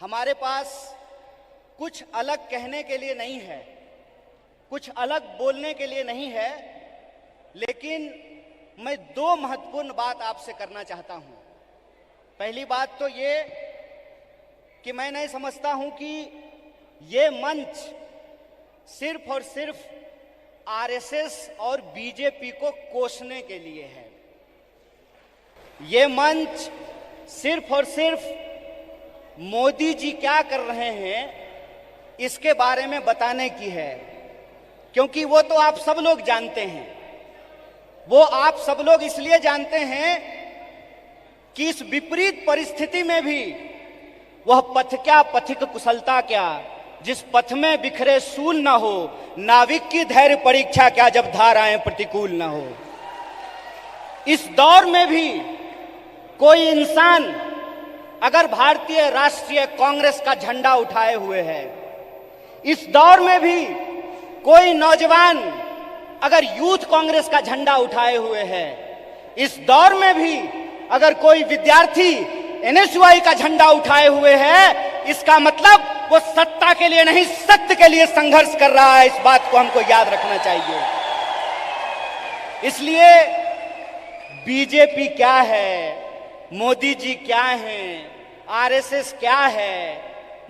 हमारे पास कुछ अलग कहने के लिए नहीं है, कुछ अलग बोलने के लिए नहीं है, लेकिन मैं दो महत्वपूर्ण बात आपसे करना चाहता हूं। पहली बात तो ये कि मैं नहीं समझता हूं कि ये मंच सिर्फ और सिर्फ आरएसएस और बीजेपी को कोसने के लिए है। ये मंच सिर्फ और सिर्फ मोदी जी क्या कर रहे हैं इसके बारे में बताने की है, क्योंकि वो तो आप सब लोग जानते हैं। वो आप सब लोग इसलिए जानते हैं कि इस विपरीत परिस्थिति में भी वह पथ क्या, पथिक कुशलता क्या, जिस पथ में बिखरे सूल न हो, नाविक की धैर्य परीक्षा क्या, जब धाराएं प्रतिकूल न हो। इस दौर में भी कोई इंसान अगर भारतीय राष्ट्रीय कांग्रेस का झंडा उठाए हुए है, इस दौर में भी कोई नौजवान अगर यूथ कांग्रेस का झंडा उठाए हुए है, इस दौर में भी अगर कोई विद्यार्थी एनएसयूआई का झंडा उठाए हुए है, इसका मतलब वो सत्ता के लिए नहीं, सत्य के लिए संघर्ष कर रहा है। इस बात को हमको याद रखना चाहिए। इसलिए बीजेपी क्या है, मोदी जी क्या हैं, आरएसएस क्या है,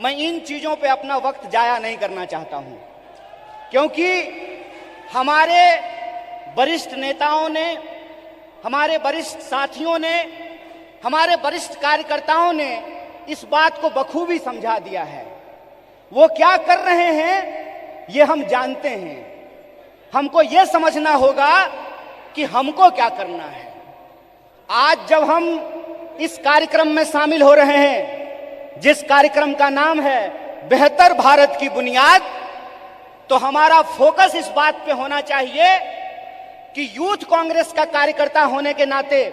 मैं इन चीजों पे अपना वक्त जाया नहीं करना चाहता हूं, क्योंकि हमारे वरिष्ठ नेताओं ने, हमारे वरिष्ठ साथियों ने, हमारे वरिष्ठ कार्यकर्ताओं ने इस बात को बखूबी समझा दिया है। वो क्या कर रहे हैं ये हम जानते हैं। हमको ये समझना होगा कि हमको क्या करना है। आज जब हम इस कार्यक्रम में शामिल हो रहे हैं, जिस कार्यक्रम का नाम है बेहतर भारत की बुनियाद, तो हमारा फोकस इस बात पे होना चाहिए कि यूथ कांग्रेस का कार्यकर्ता होने के नाते,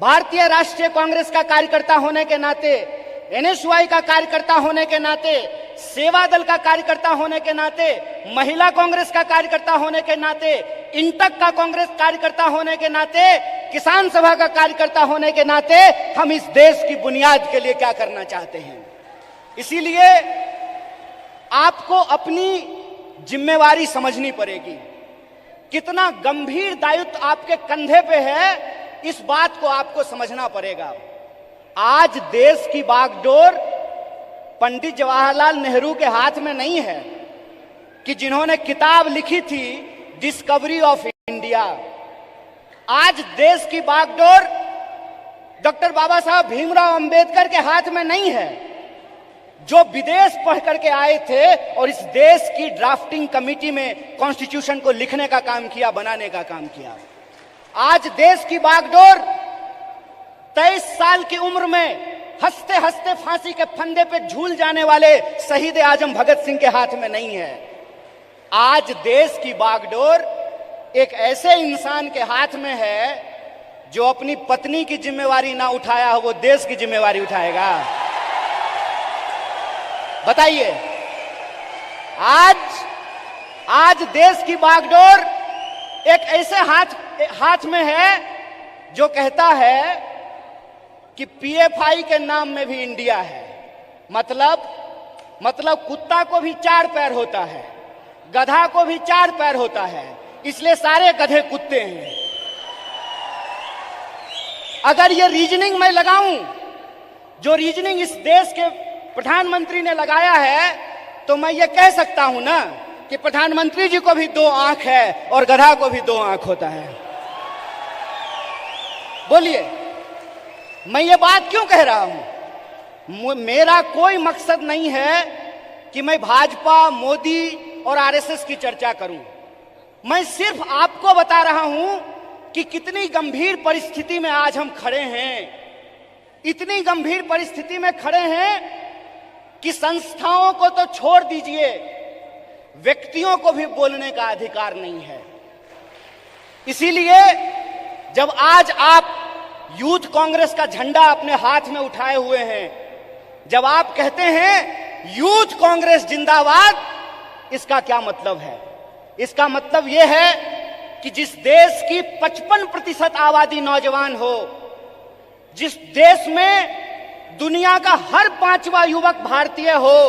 भारतीय राष्ट्रीय कांग्रेस का कार्यकर्ता होने के नाते, एनएसयूआई का कार्यकर्ता होने के नाते, सेवा दल का कार्यकर्ता होने के नाते, महिला कांग्रेस का कार्यकर्ता होने के नाते, इंटक का कांग्रेस कार्यकर्ता होने के नाते, किसान सभा का कार्यकर्ता होने के नाते हम इस देश की बुनियाद के लिए क्या करना चाहते हैं। इसीलिए आपको अपनी जिम्मेवारी समझनी पड़ेगी। कितना गंभीर दायित्व आपके कंधे पे है, इस बात को आपको समझना पड़ेगा। आज देश की बागडोर पंडित जवाहरलाल नेहरू के हाथ में नहीं है कि जिन्होंने किताब लिखी थी डिस्कवरी ऑफ इंडिया। आज देश की बागडोर डॉक्टर बाबा साहब भीमराव अंबेडकर के हाथ में नहीं है, जो विदेश पढ़ करके आए थे और इस देश की ड्राफ्टिंग कमेटी में कॉन्स्टिट्यूशन को लिखने का काम किया, बनाने का काम किया। आज देश की बागडोर 23 साल की उम्र में हंसते हंसते फांसी के फंदे पे झूल जाने वाले शहीद आजम भगत सिंह के हाथ में नहीं है। आज देश की बागडोर एक ऐसे इंसान के हाथ में है जो अपनी पत्नी की जिम्मेवारी ना उठाया हो, वो देश की जिम्मेवारी उठाएगा। बताइए, आज देश की बागडोर एक ऐसे हाथ में है जो कहता है कि पीएफआई के नाम में भी इंडिया है। मतलब कुत्ता को भी 4 पैर होता है, गधा को भी 4 पैर होता है, इसलिए सारे गधे कुत्ते हैं। अगर ये रीजनिंग मैं लगाऊं, जो रीजनिंग इस देश के प्रधानमंत्री ने लगाया है, तो मैं ये कह सकता हूं ना कि प्रधानमंत्री जी को भी 2 आंख है और गधा को भी 2 आंख होता है। बोलिए, मैं ये बात क्यों कह रहा हूं? मेरा कोई मकसद नहीं है कि मैं भाजपा, मोदी और आरएसएस की चर्चा करूं। मैं सिर्फ आपको बता रहा हूं कि कितनी गंभीर परिस्थिति में आज हम खड़े हैं। इतनी गंभीर परिस्थिति में खड़े हैं कि संस्थाओं को तो छोड़ दीजिए, व्यक्तियों को भी बोलने का अधिकार नहीं है। इसीलिए जब आज आप यूथ कांग्रेस का झंडा अपने हाथ में उठाए हुए हैं, जब आप कहते हैं यूथ कांग्रेस जिंदाबाद, इसका क्या मतलब है? इसका मतलब यह है कि जिस देश की 55% आबादी नौजवान हो, जिस देश में दुनिया का हर 5वां युवक भारतीय हो,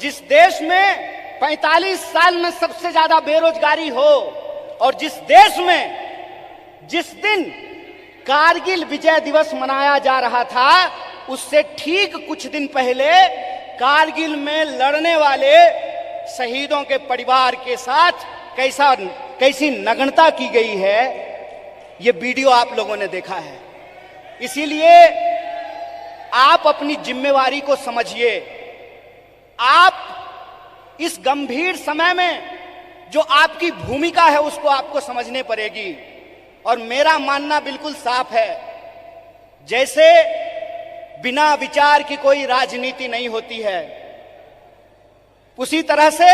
जिस देश में 45 साल में सबसे ज्यादा बेरोजगारी हो, और जिस देश में जिस दिन कारगिल विजय दिवस मनाया जा रहा था, उससे ठीक कुछ दिन पहले कारगिल में लड़ने वाले शहीदों के परिवार के साथ कैसी नग्नता की गई है, ये वीडियो आप लोगों ने देखा है। इसीलिए आप अपनी जिम्मेवारी को समझिए। आप इस गंभीर समय में जो आपकी भूमिका है उसको आपको समझने पड़ेगी। और मेरा मानना बिल्कुल साफ है, जैसे बिना विचार की कोई राजनीति नहीं होती है, उसी तरह से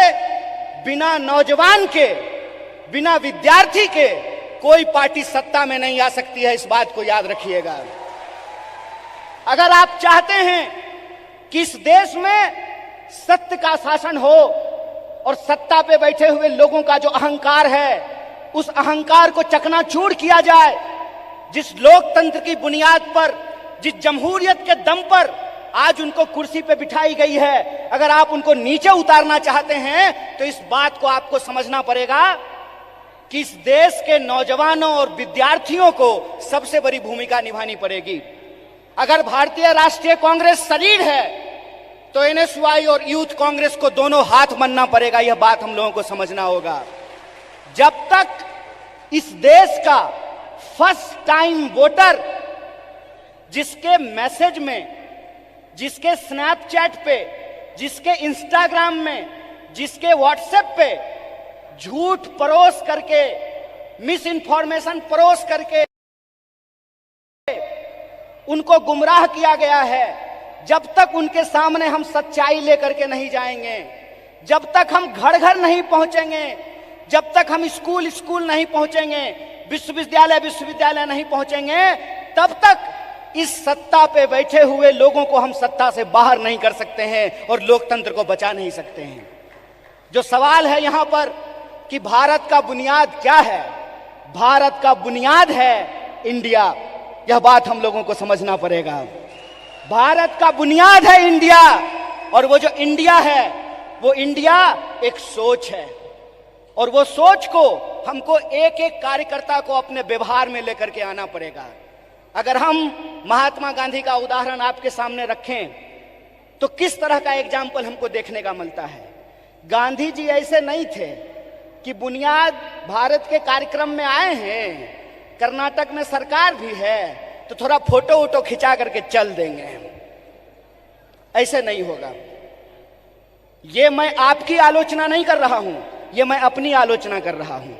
बिना नौजवान के, बिना विद्यार्थी के कोई पार्टी सत्ता में नहीं आ सकती है। इस बात को याद रखिएगा। अगर आप चाहते हैं कि इस देश में सत्य का शासन हो और सत्ता पे बैठे हुए लोगों का जो अहंकार है, उस अहंकार को चकनाचूर किया जाए, जिस लोकतंत्र की बुनियाद पर, जिस जमहूरियत के दम पर आज उनको कुर्सी पे बिठाई गई है, अगर आप उनको नीचे उतारना चाहते हैं तो इस बात को आपको समझना पड़ेगा कि इस देश के नौजवानों और विद्यार्थियों को सबसे बड़ी भूमिका निभानी पड़ेगी। अगर भारतीय राष्ट्रीय कांग्रेस शरीर है तो एनएसयूआई और यूथ कांग्रेस को दोनों हाथ मलना पड़ेगा। यह बात हम लोगों को समझना होगा। जब तक इस देश का फर्स्ट टाइम वोटर, जिसके मैसेज में, जिसके स्नैपचैट पे, जिसके इंस्टाग्राम में, जिसके व्हाट्सएप पे झूठ परोस करके, मिस इन्फॉर्मेशन परोस करके उनको गुमराह किया गया है, जब तक उनके सामने हम सच्चाई लेकर के नहीं जाएंगे, जब तक हम घर घर नहीं पहुंचेंगे, जब तक हम स्कूल स्कूल नहीं पहुंचेंगे, विश्वविद्यालय विश्वविद्यालय नहीं पहुंचेंगे, तब तक इस सत्ता पे बैठे हुए लोगों को हम सत्ता से बाहर नहीं कर सकते हैं और लोकतंत्र को बचा नहीं सकते हैं। जो सवाल है यहां पर कि भारत का बुनियाद क्या है, भारत का बुनियाद है इंडिया। यह बात हम लोगों को समझना पड़ेगा। भारत का बुनियाद है इंडिया, और वो जो इंडिया है, वो इंडिया एक सोच है, और वो सोच को हमको एक एक कार्यकर्ता को अपने व्यवहार में लेकर के आना पड़ेगा। अगर हम महात्मा गांधी का उदाहरण आपके सामने रखें तो किस तरह का एग्जाम्पल हमको देखने का मिलता है। गांधी जी ऐसे नहीं थे कि बुनियाद भारत के कार्यक्रम में आए हैं, कर्नाटक में सरकार भी है तो थोड़ा फोटो वोटो खिंचा करके चल देंगे, ऐसे नहीं होगा। ये मैं आपकी आलोचना नहीं कर रहा हूं, ये मैं अपनी आलोचना कर रहा हूं।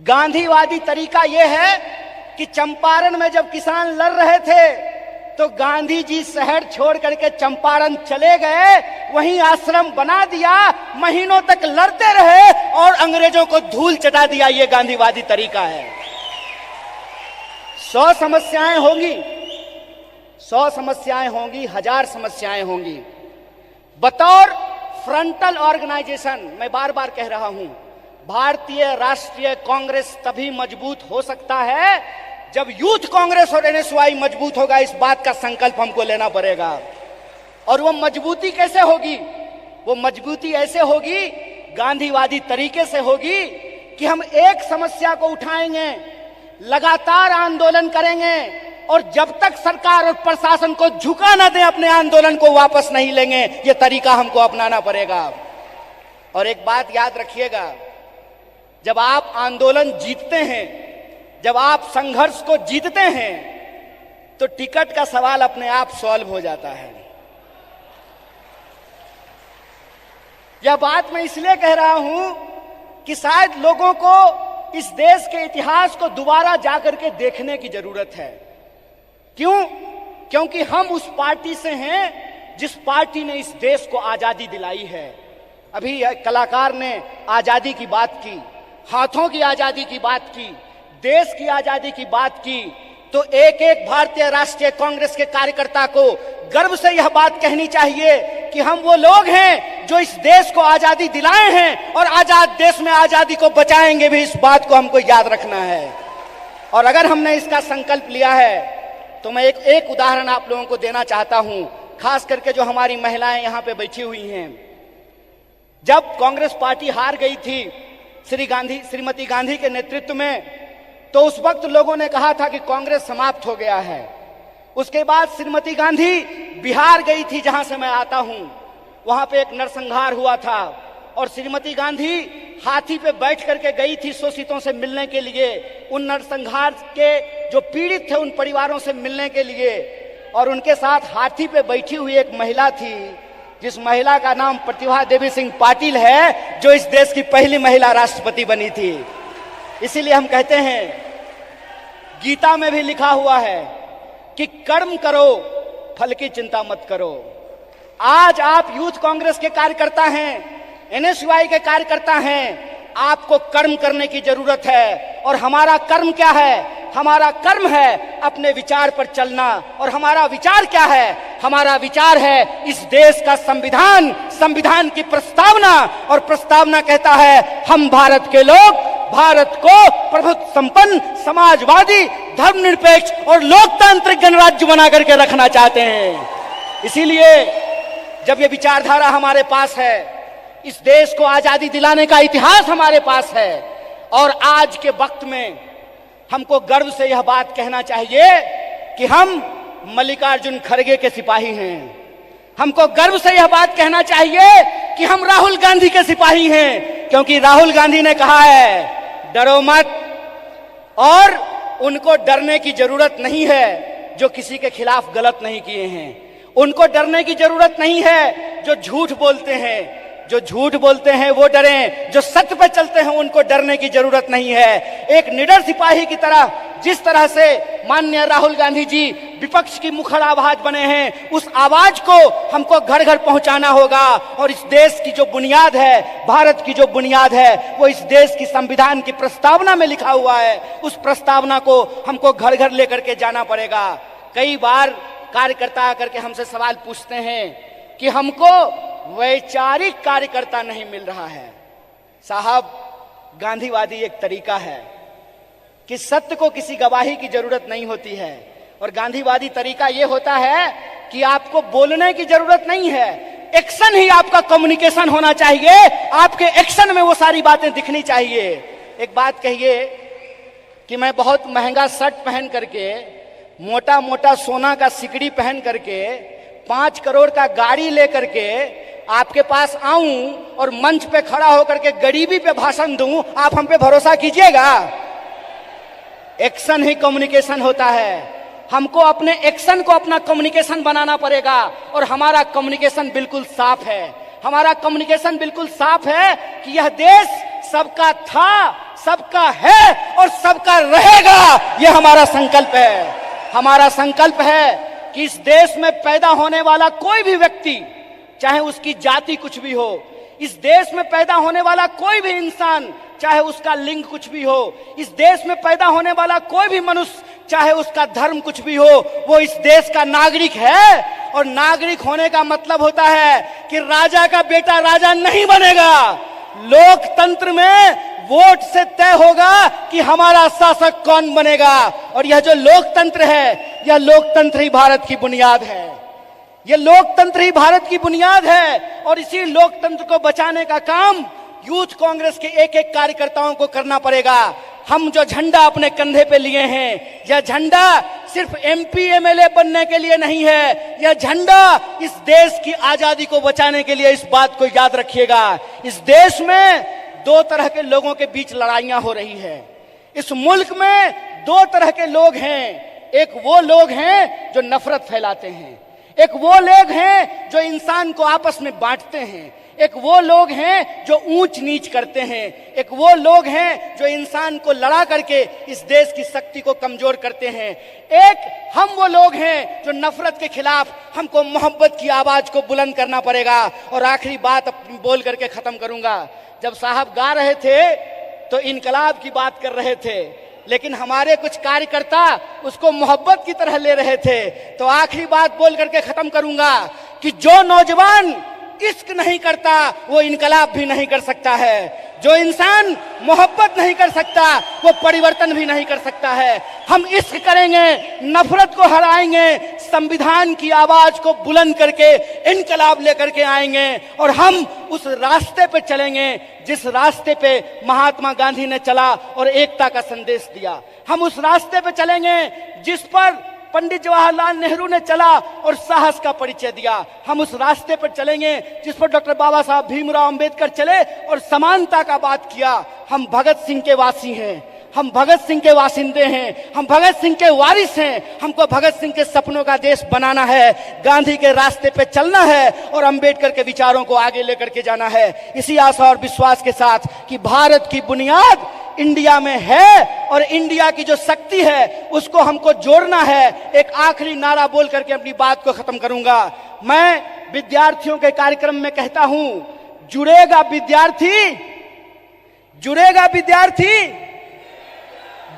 गांधीवादी तरीका यह है कि चंपारण में जब किसान लड़ रहे थे तो गांधी जी शहर छोड़ करके चंपारण चले गए, वहीं आश्रम बना दिया, महीनों तक लड़ते रहे और अंग्रेजों को धूल चटा दिया। ये गांधीवादी तरीका है। 100 समस्याएं होंगी, 100 समस्याएं होंगी, 1000 समस्याएं होंगी। बतौर फ्रंटल ऑर्गेनाइजेशन मैं बार बार कह रहा हूं, भारतीय राष्ट्रीय कांग्रेस तभी मजबूत हो सकता है जब यूथ कांग्रेस और एनएसयूआई मजबूत होगा। इस बात का संकल्प हमको लेना पड़ेगा। और वो मजबूती कैसे होगी? वो मजबूती ऐसे होगी, गांधीवादी तरीके से होगी कि हम एक समस्या को उठाएंगे, लगातार आंदोलन करेंगे, और जब तक सरकार और प्रशासन को झुका न दें, अपने आंदोलन को वापस नहीं लेंगे। ये तरीका हमको अपनाना पड़ेगा। और एक बात याद रखिएगा, जब आप आंदोलन जीतते हैं, जब आप संघर्ष को जीतते हैं, तो टिकट का सवाल अपने आप सॉल्व हो जाता है। यह बात मैं इसलिए कह रहा हूं कि शायद लोगों को इस देश के इतिहास को दोबारा जाकर के देखने की जरूरत है। क्यों? क्योंकि हम उस पार्टी से हैं जिस पार्टी ने इस देश को आजादी दिलाई है। अभी कलाकार ने आजादी की बात की, हाथों की आजादी की बात की, देश की आजादी की बात की, तो एक एक भारतीय राष्ट्रीय कांग्रेस के कार्यकर्ता को गर्व से यह बात कहनी चाहिए कि हम वो लोग हैं जो इस देश को आजादी दिलाए हैं और आजाद देश में आजादी को बचाएंगे भी। इस बात को हमको याद रखना है। और अगर हमने इसका संकल्प लिया है तो मैं एक उदाहरण आप लोगों को देना चाहता हूं, खास करके जो हमारी महिलाएं यहां पे बैठी हुई हैं। जब कांग्रेस पार्टी हार गई थी श्रीमती गांधी के नेतृत्व में, तो उस वक्त लोगों ने कहा था कि कांग्रेस समाप्त हो गया है। उसके बाद श्रीमती गांधी बिहार गई थी, जहां से मैं आता हूं। वहां पे एक नरसंहार हुआ था और श्रीमती गांधी हाथी पे बैठ करके गई थी शोषितों से मिलने के लिए, उन नरसंहार के जो पीड़ित थे उन परिवारों से मिलने के लिए। और उनके साथ हाथी पे बैठी हुई एक महिला थी, जिस महिला का नाम प्रतिभा देवी सिंह पाटिल है, जो इस देश की पहली महिला राष्ट्रपति बनी थी। इसीलिए हम कहते हैं, गीता में भी लिखा हुआ है कि कर्म करो, फल की चिंता मत करो। आज आप यूथ कांग्रेस के कार्यकर्ता हैं, एनएसयूआई के कार्यकर्ता हैं, आपको कर्म करने की जरूरत है। और हमारा कर्म क्या है? हमारा कर्म है अपने विचार पर चलना। और हमारा विचार क्या है? हमारा विचार है इस देश का संविधान, संविधान की प्रस्तावना। और प्रस्तावना कहता है, हम भारत के लोग भारत को प्रभुत्व संपन्न, समाजवादी, धर्मनिरपेक्ष और लोकतांत्रिक गणराज्य बना करके रखना चाहते हैं। इसीलिए जब ये विचारधारा हमारे पास है, इस देश को आजादी दिलाने का इतिहास हमारे पास है, और आज के वक्त में हमको गर्व से यह बात कहना चाहिए कि हम मल्लिकार्जुन खड़गे के सिपाही हैं। हमको गर्व से यह बात कहना चाहिए कि हम राहुल गांधी के सिपाही हैं, क्योंकि राहुल गांधी ने कहा है, डरो मत। और उनको डरने की जरूरत नहीं है जो किसी के खिलाफ गलत नहीं किए हैं। उनको डरने की जरूरत नहीं है जो झूठ बोलते हैं। जो झूठ बोलते हैं वो डरें, जो सत्य पे चलते हैं उनको डरने की जरूरत नहीं है। एक निडर सिपाही की तरह, जिस तरह से माननीय राहुल गांधी जी विपक्ष की मुखर आवाज बने हैं, उस आवाज को हमको घर घर पहुंचाना होगा। और इस देश की जो बुनियाद है, भारत की जो बुनियाद है, वो इस देश की संविधान की प्रस्तावना में लिखा हुआ है। उस प्रस्तावना को हमको घर घर लेकर के जाना पड़ेगा। कई बार कार्यकर्ता आकर के हमसे सवाल पूछते हैं कि हमको वैचारिक कार्यकर्ता नहीं मिल रहा है। साहब, गांधीवादी एक तरीका है कि सत्य को किसी गवाही की जरूरत नहीं होती है। और गांधीवादी तरीका यह होता है कि आपको बोलने की जरूरत नहीं है, एक्शन ही आपका कम्युनिकेशन होना चाहिए। आपके एक्शन में वो सारी बातें दिखनी चाहिए। एक बात कहिए कि मैं बहुत महंगा शर्ट पहन करके, मोटा मोटा सोना का सिकड़ी पहन करके, 5 करोड़ का गाड़ी लेकर के आपके पास आऊं और मंच पे खड़ा होकर के गरीबी पे भाषण दूं, आप हम पे भरोसा कीजिएगा? एक्शन ही कम्युनिकेशन होता है। हमको अपने एक्शन को अपना कम्युनिकेशन बनाना पड़ेगा। और हमारा कम्युनिकेशन बिल्कुल साफ है। हमारा कम्युनिकेशन बिल्कुल साफ है कि यह देश सबका था, सबका है और सबका रहेगा। यह हमारा संकल्प है। हमारा संकल्प है कि इस देश में पैदा होने वाला कोई भी व्यक्ति, चाहे उसकी जाति कुछ भी हो, इस देश में पैदा होने वाला कोई भी इंसान, चाहे उसका लिंग कुछ भी हो, इस देश में पैदा होने वाला कोई भी मनुष्य, चाहे उसका धर्म कुछ भी हो, वो इस देश का नागरिक है। और नागरिक होने का मतलब होता है कि राजा का बेटा राजा नहीं बनेगा। लोकतंत्र में वोट से तय होगा कि हमारा शासक कौन बनेगा। और यह जो लोकतंत्र है, यह लोकतंत्र ही भारत की बुनियाद है। यह लोकतंत्र ही भारत की बुनियाद है। और इसी लोकतंत्र को बचाने का काम यूथ कांग्रेस के एक एक कार्यकर्ताओं को करना पड़ेगा। हम जो झंडा अपने कंधे पे लिए हैं, यह झंडा सिर्फ एमपी एमएलए बनने के लिए नहीं है। यह झंडा इस देश की आजादी को बचाने के लिए। इस बात को याद रखिएगा। इस देश में 2 तरह के लोगों के बीच लड़ाइयां हो रही है। इस मुल्क में 2 तरह के लोग हैं। एक वो लोग हैं जो नफरत फैलाते हैं, एक वो लोग हैं जो इंसान को आपस में बांटते हैं, एक वो लोग हैं जो ऊंच नीच करते हैं, एक वो लोग हैं जो इंसान को लड़ा करके इस देश की शक्ति को कमजोर करते हैं। एक हम वो लोग हैं जो नफरत के खिलाफ हमको मोहब्बत की आवाज को बुलंद करना पड़ेगा। और आखिरी बात अपनी बोल करके खत्म करूंगा। जब साहब गा रहे थे तो इनकलाब की बात कर रहे थे, लेकिन हमारे कुछ कार्यकर्ता उसको मोहब्बत की तरह ले रहे थे। तो आखिरी बात बोल करके खत्म करूंगा कि जो नौजवान इश्क नहीं करता वो इनकलाब भी नहीं कर सकता है। जो इंसान मोहब्बत नहीं कर सकता वो परिवर्तन भी नहीं कर सकता है। हम इश्क करेंगे, नफरत को हराएंगे, संविधान की आवाज को बुलंद करके इनकलाब लेकर के आएंगे और हम उस रास्ते पे चलेंगे जिस रास्ते पे महात्मा गांधी ने चला और एकता का संदेश दिया। हम उस रास्ते पे चलेंगे जिस पर पंडित जवाहरलाल नेहरू ने चला और साहस का परिचय दिया। हम उस रास्ते पर चलेंगे जिस पर डॉक्टर बाबा साहब भीमराव अंबेडकर चले और समानता का बात किया। हम भगत सिंह के वासी हैं, हम भगत सिंह के वासिंदे हैं, हम भगत सिंह के वारिस हैं। हमको भगत सिंह के सपनों का देश बनाना है, गांधी के रास्ते पे चलना है और अंबेडकर के विचारों को आगे लेकर के जाना है। इसी आशा और विश्वास के साथ कि भारत की बुनियाद इंडिया में है और इंडिया की जो शक्ति है उसको हमको जोड़ना है। एक आखिरी नारा बोल करके अपनी बात को खत्म करूंगा। मैं विद्यार्थियों के कार्यक्रम में कहता हूं, जुड़ेगा विद्यार्थी, जुड़ेगा विद्यार्थी,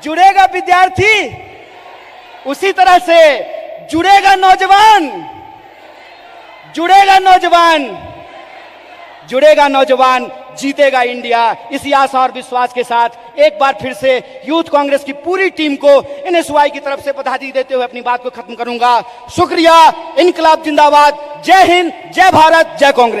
जुड़ेगा विद्यार्थी, उसी तरह से जुड़ेगा नौजवान, जुड़ेगा नौजवान, जुड़ेगा नौजवान, जीतेगा इंडिया। इसी आशा और विश्वास के साथ एक बार फिर से यूथ कांग्रेस की पूरी टीम को NSY की तरफ से बधाई देते हुए अपनी बात को खत्म करूंगा। शुक्रिया, इनकलाब जिंदाबाद, जय हिंद, जय भारत, जय कांग्रेस।